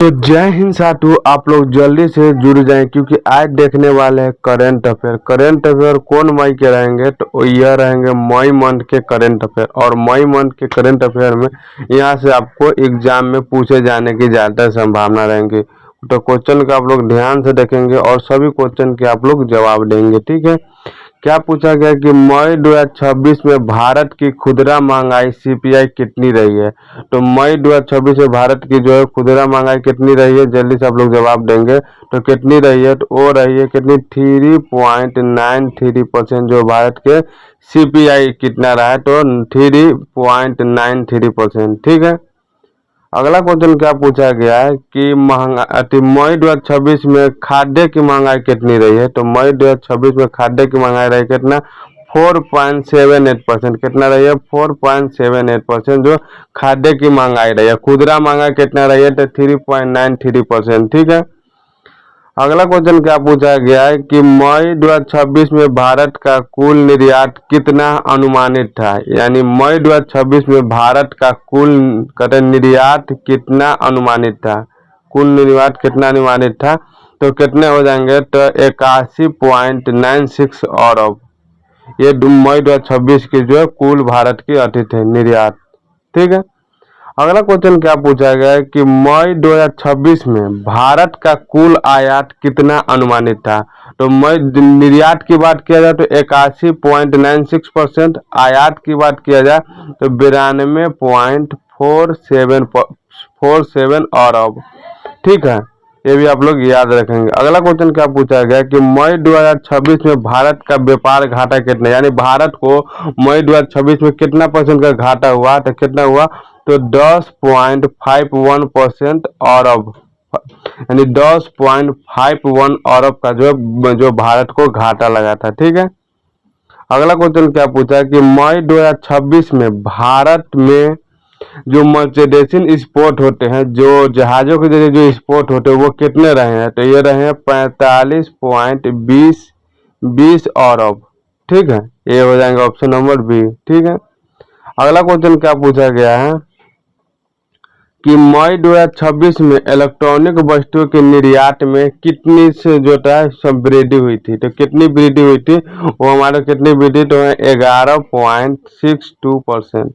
तो जय हिंद साथियों, आप लोग जल्दी से जुड़ जाएं क्योंकि आज देखने वाले हैं करंट अफेयर। करंट अफेयर कौन मई के रहेंगे तो यह रहेंगे मई मंथ के करंट अफेयर। और मई मंथ के करंट अफेयर में यहाँ से आपको एग्जाम में पूछे जाने की ज़्यादा संभावना रहेंगी। तो क्वेश्चन का आप लोग ध्यान से देखेंगे और सभी क्वेश्चन के आप लोग जवाब देंगे। ठीक है, क्या पूछा गया कि मई 2026 में भारत की खुदरा महंगाई सीपीआई कितनी रही है। तो मई 2026 में भारत की जो है खुदरा महंगाई कितनी रही है, जल्दी से आप लोग जवाब देंगे। तो कितनी रही है, तो वो रही है कितनी 3.93%। जो भारत के सीपीआई कितना रहा है तो 3.93%। ठीक है, अगला क्वेश्चन क्या पूछा गया है कि मई 2026 में खाद्य की महंगाई कितनी रही है। तो मई 2026 में खाद्य की महंगाई रही कितना 4.78%। कितना रही है 4.78% जो खाद्य की महंगाई रही है। खुदरा महंगाई कितना रही है तो 3.93%। ठीक है, अगला क्वेश्चन क्या पूछा गया है कि मई 2026 में भारत का कुल निर्यात कितना अनुमानित था। यानी मई 2026 में भारत का कुल निर्यात कितना अनुमानित था, कुल निर्यात कितना अनुमानित था। तो कितने हो जाएंगे तो 81.96 अरब। ये मई 2026 की जो है कुल भारत की अतिथि है निर्यात। ठीक है, अगला क्वेश्चन क्या पूछा गया है कि मई 2026 में भारत का कुल आयात कितना अनुमानित था। तो मई निर्यात की बात किया जाए तो 81.96%, आयात की बात किया जाए तो 92.47 अरब। ठीक है, ये भी आप लोग याद रखेंगे। अगला क्वेश्चन क्या पूछा गया कि मई 2026 में भारत का व्यापार घाटा कितना, यानी भारत को मई 2026 में कितना परसेंट का घाटा हुआ, तो कितना हुआ तो 10.51% अरब, यानी 10.51 अरब का जो भारत को घाटा लगा था। ठीक है, अगला क्वेश्चन क्या पूछा कि मई 2026 में भारत में जो मर्चेंडाइजिंग एक्सपोर्ट होते हैं, जो जहाजों के जरिए जो एक्सपोर्ट होते हैं वो कितने रहे हैं। तो ये रहे हैं 45.20 अरब। ठीक है, ये हो जाएंगे ऑप्शन नंबर बी। ठीक है, अगला क्वेश्चन क्या पूछा गया है कि मई 2026 में इलेक्ट्रॉनिक वस्तुओं के निर्यात में कितनी से जो है वृद्धि हुई थी। तो कितनी वृद्धि हुई थी, वो हमारे कितनी वृद्धि तो है 11.62%।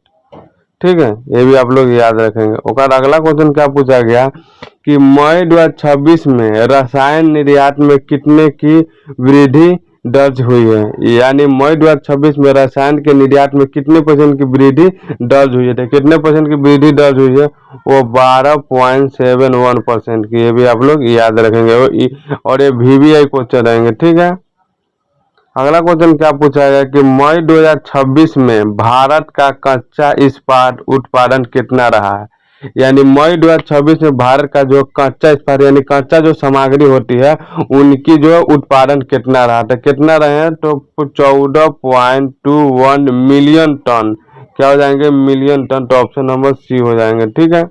ठीक है, ये भी आप लोग याद रखेंगे। और अगला क्वेश्चन क्या पूछा गया कि मई 2026 में रसायन निर्यात में कितने की वृद्धि दर्ज हुई है। यानी मई 2026 में रसायन के निर्यात में कितने परसेंट की वृद्धि दर्ज हुई है। तो कितने परसेंट की वृद्धि दर्ज हुई है, वो 12.71% की। ये भी आप लोग याद रखेंगे और ये VVI क्वेश्चन रहेंगे। ठीक है, अगला क्वेश्चन क्या पूछा गया कि मई 2026 में भारत का कच्चा इस्पात उत्पादन कितना रहा है। यानी मई 2026 में भारत का जो कच्चा इस्पात यानी कच्चा जो सामग्री होती है उनकी जो उत्पादन कितना रहा था। कितना रहे हैं तो 14.21 मिलियन टन। क्या हो जाएंगे, मिलियन टन। तो ऑप्शन नंबर सी हो जाएंगे। ठीक है,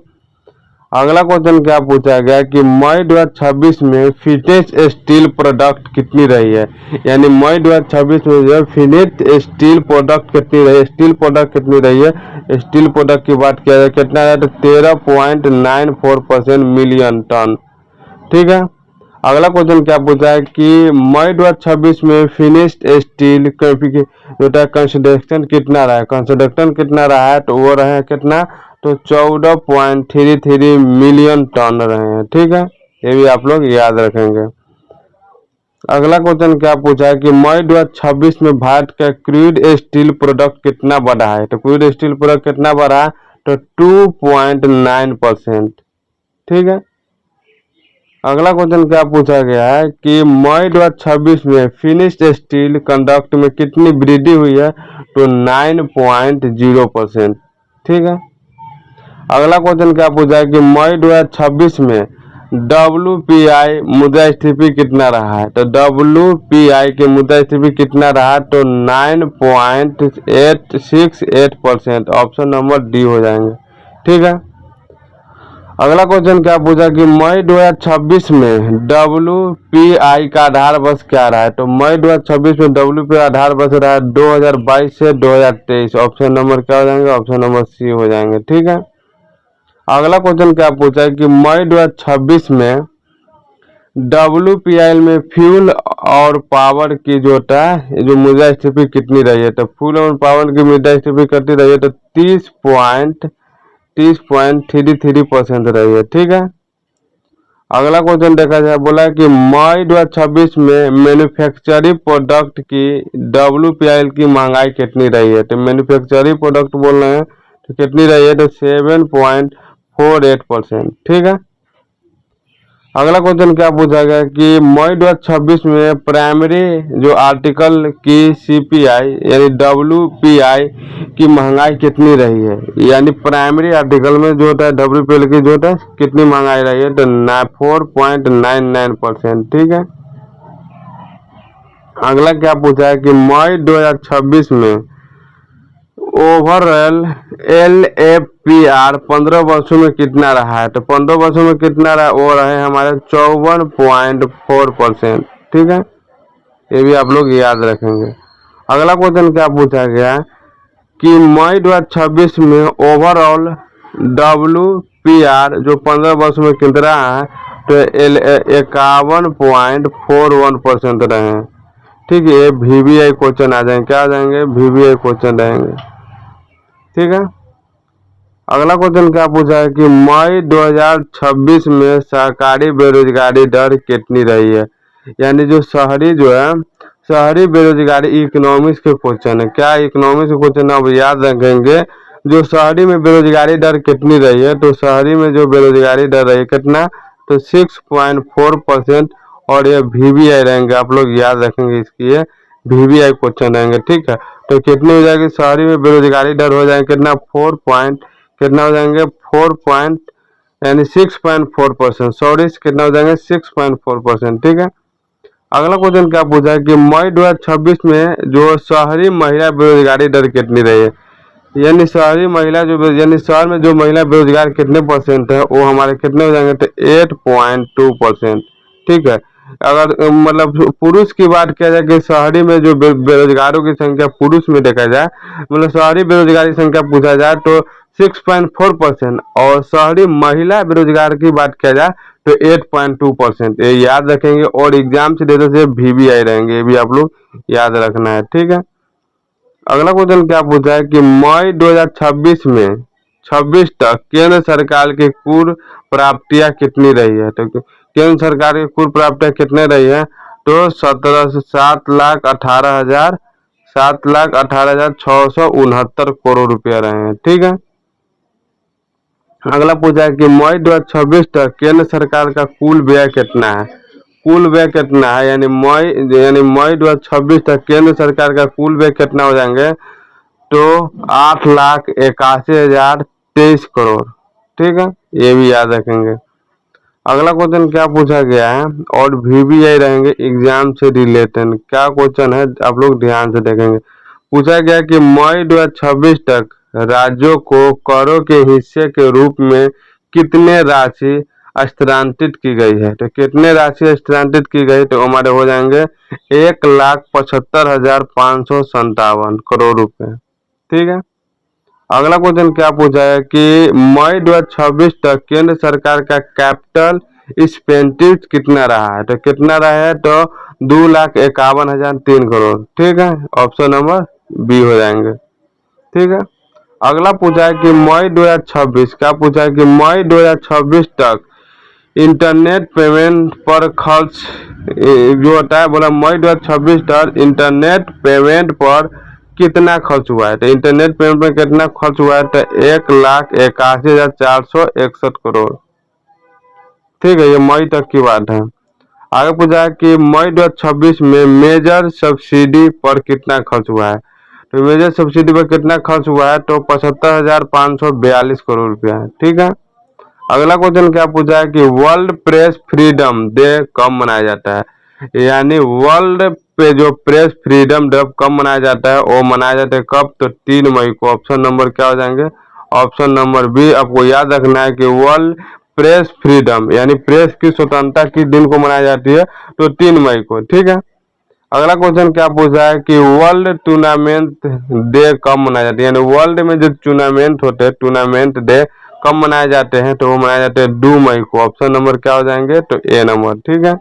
अगला क्वेश्चन क्या पूछा गया कि मई 2026 में फिनिश स्टील प्रोडक्ट कितनी रही है। यानी मई 2026 में जो फिनिश स्टील प्रोडक्ट कितनी रही है, स्टील प्रोडक्ट कितनी रही है। स्टील प्रोडक्ट की बात किया जाए कितना है तो 13.94% मिलियन टन। ठीक है, अगला क्वेश्चन क्या पूछा है कि मई 2026 में फिनिश्ड स्टील जो कंस्ट्रक्शन कितना रहा है, कंस्ट्रक्शन कितना रहा है तो वो रहे कितना तो 14.33 मिलियन टन रहे हैं। ठीक है, ये भी आप लोग याद रखेंगे। अगला क्वेश्चन क्या पूछा है कि मई 2026 में भारत का क्रूड स्टील प्रोडक्ट कितना बढ़ा है। तो क्रूड स्टील प्रोडक्ट कितना बढ़ा है तो 2.9%। ठीक है, अगला क्वेश्चन क्या पूछा गया है कि मई 2026 में फिनिश्ड स्टील कंडक्ट में कितनी वृद्धि हुई है तो 9.0%। ठीक है, अगला क्वेश्चन क्या पूछा है कि मई 2026 में WPI मुद्रास्फीति कितना रहा है। तो WPI के मुद्रास्फीति कितना रहा तो 9.868%। ऑप्शन नंबर डी हो जाएंगे। ठीक है, अगला क्वेश्चन क्या पूछा कि मई 2026 में WPI का आधार वर्ष क्या रहा है। तो मई 2026 में WPI आधार वर्ष रहा है 2022 से 2023। ऑप्शन नंबर क्या हो जाएंगे, ऑप्शन नंबर सी हो जाएंगे। ठीक है, अगला क्वेश्चन क्या पूछा है कि मई 2026 में WPI में फ्यूल और पावर की जो मुद्रास्फीति कितनी रही है। तो फ्यूल और पावर की मुद्रास्फीति कितनी रही है, तो 30.33% रही है। ठीक है। अगला क्वेश्चन देखा जाए, बोला है कि मई 2026 में मैन्युफैक्चरिंग प्रोडक्ट की WPI की महंगाई कितनी रही है। तो मैन्युफैक्चरिंग प्रोडक्ट बोल रहे हैं तो कितनी रही है, तो 7.48%। ठीक है। अगला क्वेश्चन क्या पूछा गया कि मई 2026 में प्राइमरी जो आर्टिकल की CPI यानी WPI की महंगाई कितनी रही है। यानी प्राइमरी आर्टिकल में जो होता है WPI की जो होता है कितनी महंगाई रही है, तो 4.99%। ठीक है। अगला क्या पूछा है कि मई 2026 में ओवरऑल LFPR 15 वर्षों में कितना रहा है। तो 15 वर्षों में कितना रहा, वो रहे हमारे 54.4%। ठीक है। ये भी आप लोग याद रखेंगे। अगला क्वेश्चन क्या पूछा गया कि मई 2026 में ओवरऑल WPR जो 15 वर्षों में कितना है, तो 51.41% रहे हैं। ठीक है। VBI क्वेश्चन आ जाएंगे, क्या आ जाएंगे, VBI क्वेश्चन रहेंगे। ठीक है। अगला क्वेश्चन क्या पूछा है कि मई 2026 में सरकारी बेरोजगारी दर कितनी रही है। यानी जो शहरी बेरोजगारी इकोनॉमिक्स के क्वेश्चन है। क्या इकोनॉमिक्स के क्वेश्चन आप याद रखेंगे। जो शहरी में बेरोजगारी दर कितनी रही है, तो शहरी में जो बेरोजगारी दर रही है कितना, तो 6.4%। और ये VBI रहेंगे, आप लोग याद रखेंगे इसकी, ये VBI क्वेश्चन रहेंगे। ठीक है। तो कितनी हो जाएगी, शहरी में बेरोजगारी दर हो जाएंगे कितना, 4 पॉइंट कितना हो जाएंगे, 4 पॉइंट यानी 6.4%। सॉरी कितना हो जाएंगे, 6.4%। ठीक है। अगला क्वेश्चन क्या पूछा है कि मई 2026 में जो शहरी महिला बेरोजगारी दर कितनी रही है। यानी शहरी महिला यानी शहर में जो महिला बेरोजगार कितने परसेंट है, वो हमारे कितने हो जाएंगे, तो 8.2%। ठीक है। अगर मतलब पुरुष की बात किया जाए कि शहरी में जो बेरोजगारों की संख्या पुरुष में देखा जाए, मतलब शहरी बेरोजगारी संख्या पूछा जाए तो 6.4%। और शहरी महिला बेरोजगार की बात किया जाए तो 8.2%। ये याद रखेंगे और एग्जाम से देते से VBI रहेंगे, ये भी आप लोग याद रखना है। ठीक है। अगला क्वेश्चन क्या पूछा है कि मई 2026 में 26 तक केंद्र सरकार की कुल प्राप्तियां कितनी रही है। तो केंद्र सरकार की कुल प्राप्तियां कितने रही है, तो 7,18,669 करोड़ रुपया रहे हैं। ठीक है। अगला पूछा है कि मई 2026 तक केंद्र सरकार का कुल व्यय कितना है। कुल व्यय कितना है, यानी मई 2026 तक केंद्र सरकार का कुल व्यय कितना हो जाएंगे, तो 8,81,023 करोड़। ठीक है। ये भी याद रखेंगे। अगला क्वेश्चन क्या पूछा गया है और VBI रहेंगे एग्जाम से रिलेटेड। क्या क्वेश्चन है आप लोग ध्यान से देखेंगे। पूछा गया कि मई 2026 तक राज्यों को करों के हिस्से के रूप में कितने राशि स्थानांतरित की गई है। तो कितने राशि स्थानांतरित की गई, तो हमारे हो जाएंगे 1,75,557 करोड़ रुपए। ठीक है। अगला क्वेश्चन क्या पूछा है कि मई 2026 तक केंद्र सरकार का कैपिटल एक्सपेंडिचर कितना रहा है। तो कितना रहा है, तो 2,51,003 करोड़। ठीक है। ऑप्शन नंबर B हो जाएंगे। ठीक है। अगला पूछा है कि मई 2026 क्या पूछा है कि मई 2026 तक इंटरनेट पेमेंट पर खर्च जो होता है, बोला मई 2026 तक इंटरनेट पेमेंट पर कितना खर्च हुआ है। तो इंटरनेट पेमेंट पर कितना खर्च हुआ है, तो 1,81,461 करोड़। ठीक है। ये मई तक की बात है। आगे पूछा है कि मई 2026 में मेजर सब्सिडी पर कितना खर्च हुआ है। तो मेजर सब्सिडी पर कितना खर्च हुआ है, तो 75,542 करोड़ रुपया है। ठीक है। अगला क्वेश्चन क्या पूछा है कि वर्ल्ड प्रेस फ्रीडम डे कब मनाया जाता है। यानी वर्ल्ड पे जो प्रेस फ्रीडम डे कब मनाया जाता है, वो मनाया जाता है कब, तो 3 मई को। ऑप्शन नंबर क्या हो जाएंगे, ऑप्शन नंबर B। आपको याद रखना है कि वर्ल्ड प्रेस फ्रीडम यानी प्रेस की स्वतंत्रता किस दिन को मनाई जाती है, तो 3 मई को। ठीक है। अगला क्वेश्चन क्या पूछा है कि वर्ल्ड टूर्नामेंट डे कब मनाया जाता है। यानी वर्ल्ड में जो टूर्नामेंट होते हैं, टूर्नामेंट डे कब मनाए जाते हैं, तो वो मनाए जाते हैं 2 मई को। ऑप्शन नंबर क्या हो जाएंगे, तो ए नंबर। ठीक है।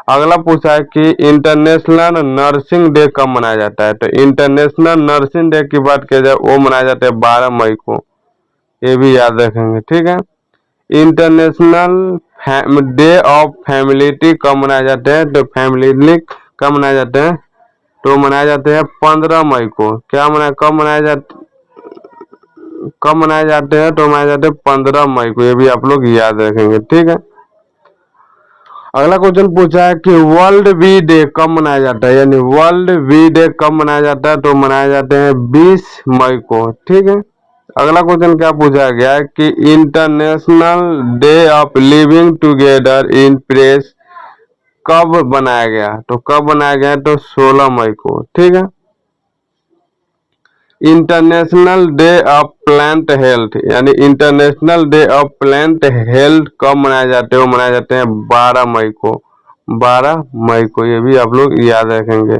अगला पूछा है कि इंटरनेशनल नर्सिंग डे कब मनाया जाता है, तो इंटरनेशनल नर्सिंग डे की बात किया जाए वो मनाया जाता है 12 मई को। ये भी याद रखेंगे। ठीक है। इंटरनेशनल डे ऑफ फैमिलिटी कब मनाए जाते हैं, तो फैमिली कब मनाए जाते हैं, तो मनाए जाते हैं 15 मई को। क्या मनाए कब मनाए जाते हैं, तो मनाए जाते हैं 15 मई को। ये भी आप लोग याद रखेंगे। ठीक है। अगला क्वेश्चन पूछा है कि वर्ल्ड वी डे कब मनाया जाता है, यानी वर्ल्ड वी डे कब मनाया जाता है, तो मनाए जाते हैं 20 मई को। ठीक है। अगला क्वेश्चन क्या पूछा गया है कि international day of living together in press कब बनाया गया, तो कब बनाया गया, तो 16 मई को। ठीक है। International day of plant health, यानी international day of plant health कब मनाए जाते हैं, वो मनाए जाते हैं 12 मई को। 12 मई को, ये भी आप लोग याद रखेंगे।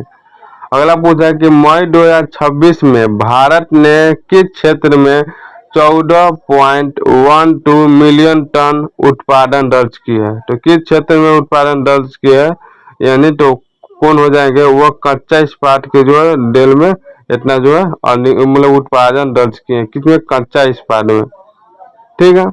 अगला पूछा है कि मई 2026 में भारत ने किस क्षेत्र में 14.12 मिलियन टन उत्पादन दर्ज किया है, तो किस क्षेत्र में उत्पादन दर्ज किया है, यानी तो कौन हो जाएंगे, वह कच्चा इस्पात के जो है डेल में इतना जो है मतलब उत्पादन दर्ज किए हैं, किसमें, कच्चा इस्पात में। ठीक है।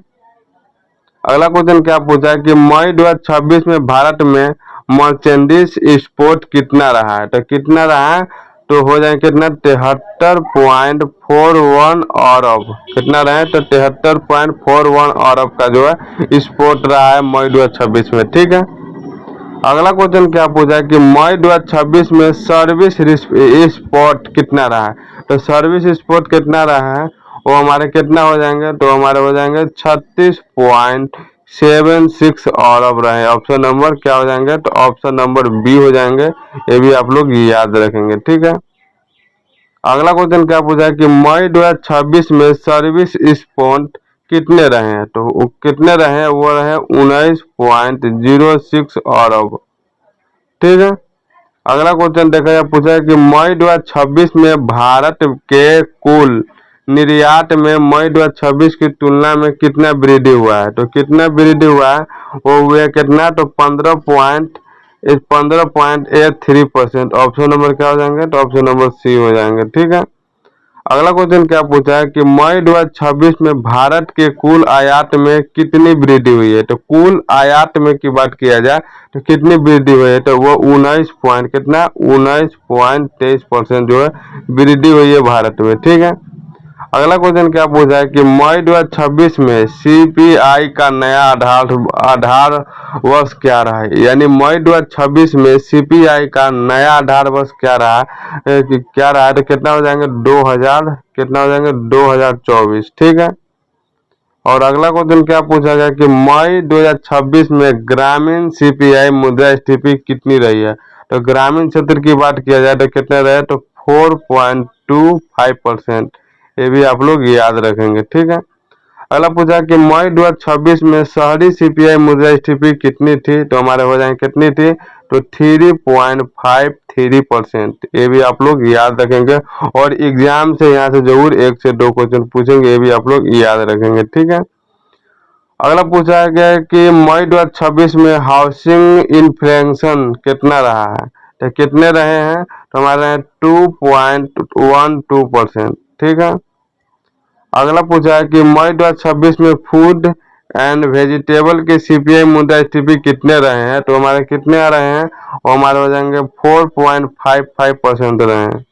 अगला क्वेश्चन क्या पूछा है कि मई 2026 में भारत में मर्चेंडीज एक्सपोर्ट कितना रहा है, तो कितना रहा है, तो हो जाए कितना, 73.41 अरब। कितना रहे, तो 73.41 अरब का जो है एक्सपोर्ट रहा है मई 2026 में। ठीक है। अगला क्वेश्चन क्या पूछा है कि मई 2026 में सर्विस स्पॉट कितना रहा है, तो सर्विस स्पॉट कितना रहा है, वो हमारे कितना हो जाएंगे, तो हमारे हो जाएंगे 36.76 अरब रहे। ऑप्शन नंबर क्या हो जाएंगे, तो ऑप्शन नंबर बी हो जाएंगे। ये भी आप लोग याद रखेंगे। ठीक है। अगला क्वेश्चन क्या पूछा है कि मई 2026 में सर्विस स्पॉट कितने रहे हैं, तो कितने रहे हैं, वो रहे 19.06 अरब। ठीक है। अगला क्वेश्चन देखा जाए, पूछा है कि मई 2026 में भारत के कुल निर्यात में मई 2026 की तुलना में कितना वृद्धि हुआ है, तो कितना वृद्धि हुआ है, वो हुआ कितना, तो 15.83%। ऑप्शन नंबर क्या हो जाएंगे, तो ऑप्शन नंबर सी हो जाएंगे। ठीक है। अगला क्वेश्चन क्या पूछा है कि मई 2026 में भारत के कुल आयात में कितनी वृद्धि हुई है, तो कुल आयात में की बात किया जाए तो कितनी वृद्धि हुई है, तो वो 19.23% जो है वृद्धि हुई है भारत में। ठीक है। अगला क्वेश्चन क्या पूछा है कि मई 2026 में सीपीआई का नया आधार आधार वर्ष क्या रहा है, यानी मई 2026 में सीपीआई का नया आधार वर्ष क्या रहा है, क्या रहा है, तो कितना हो जाएंगे, 2000, कितना हो जाएंगे, 2024। ठीक है। और अगला क्वेश्चन क्या पूछा गया कि मई 2026 में ग्रामीण सीपीआई मुद्रास्फीति कितनी रही है, तो ग्रामीण क्षेत्र की बात किया जाए तो कितने रहे, तो 4.25%। ये भी आप लोग याद रखेंगे। ठीक है। अगला पूछा कि मई 2026 में शहरी सीपीआई मुद्रास्फीति कितनी थी, तो हमारे हो जाएंगे कितनी थी, तो 3.53%। ये भी आप लोग याद रखेंगे और एग्जाम से यहाँ से जरूर 1 से 2 क्वेश्चन पूछेंगे, ये भी आप लोग याद रखेंगे। ठीक है। अगला पूछा गया है कि मई 2026 में हाउसिंग इन्फ्लेशन कितना रहा है, तो कितने रहे हैं, तो हमारे 2.12%। ठीक है। अगला पूछा है कि मई 2026 में फूड एंड वेजिटेबल के सीपीआई मुद्रास्फीति कितने रहे हैं, तो हमारे कितने आ रहे हैं, और हमारे हो जाएंगे 4.55% रहे हैं।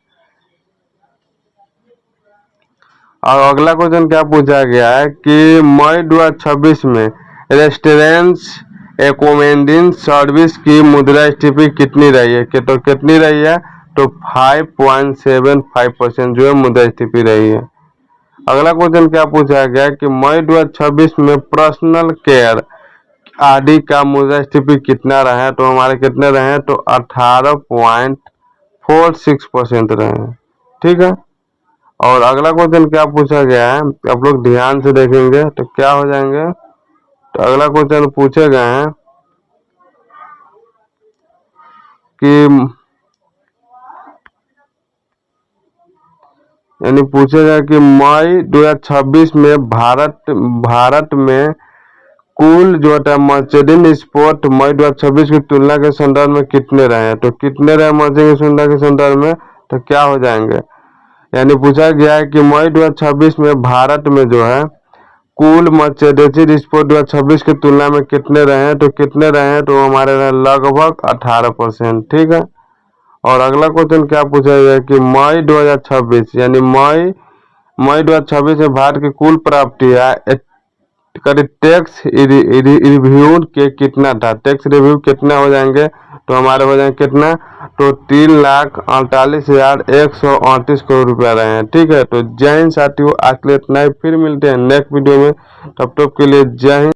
और अगला क्वेश्चन क्या पूछा गया है कि मई 2026 में रेस्टोरेंट्स एकोमेंडिंग सर्विस की मुद्रास्फीति कितनी रही है, तो कितनी रही है, तो 5.75% जो है मुद्रास्फीति रही है। अगला क्वेश्चन क्या पूछा गया कि मई 2026 में पर्सनल केयर आदि का मुद्रास्फीति कितना रहा है, तो हमारे कितने रहे हैं, तो 18.46% रहे हैं। ठीक है। और अगला क्वेश्चन क्या पूछा गया है, आप लोग ध्यान से देखेंगे तो क्या हो जाएंगे, तो अगला क्वेश्चन पूछे गए हैं कि यानी पूछेगा कि मई 2026 में भारत में कुल जो है मर्सिडीज स्पोर्ट मई 2026 की तुलना के संदर्भ में कितने रहे, तो कितने रहे मर्सिडीज की तुलना के संदर्भ में, तो क्या हो जाएंगे। यानी पूछा गया है कि मई 2026 में भारत में जो है कुल मर्सिडीज स्पोर्ट 2026 की तुलना में कितने रहे, तो कितने रहे, तो हमारे रहे लगभग 18%। ठीक है। और अगला क्वेश्चन क्या पूछा गया कि मई 2026 यानी मई 2026 में भारत की कुल प्राप्ति है टैक्स रिव्यू के कितना था, टैक्स रिव्यू कितना हो जाएंगे, तो हमारे हो जाएंगे कितना, तो 3,48,138 करोड़ रुपया रहे हैं। ठीक है। तो जय हिंद साथियों, आज के लिए इतना ही, फिर मिलते हैं नेक्स्ट वीडियो में, तब तक के लिए जय हिंद।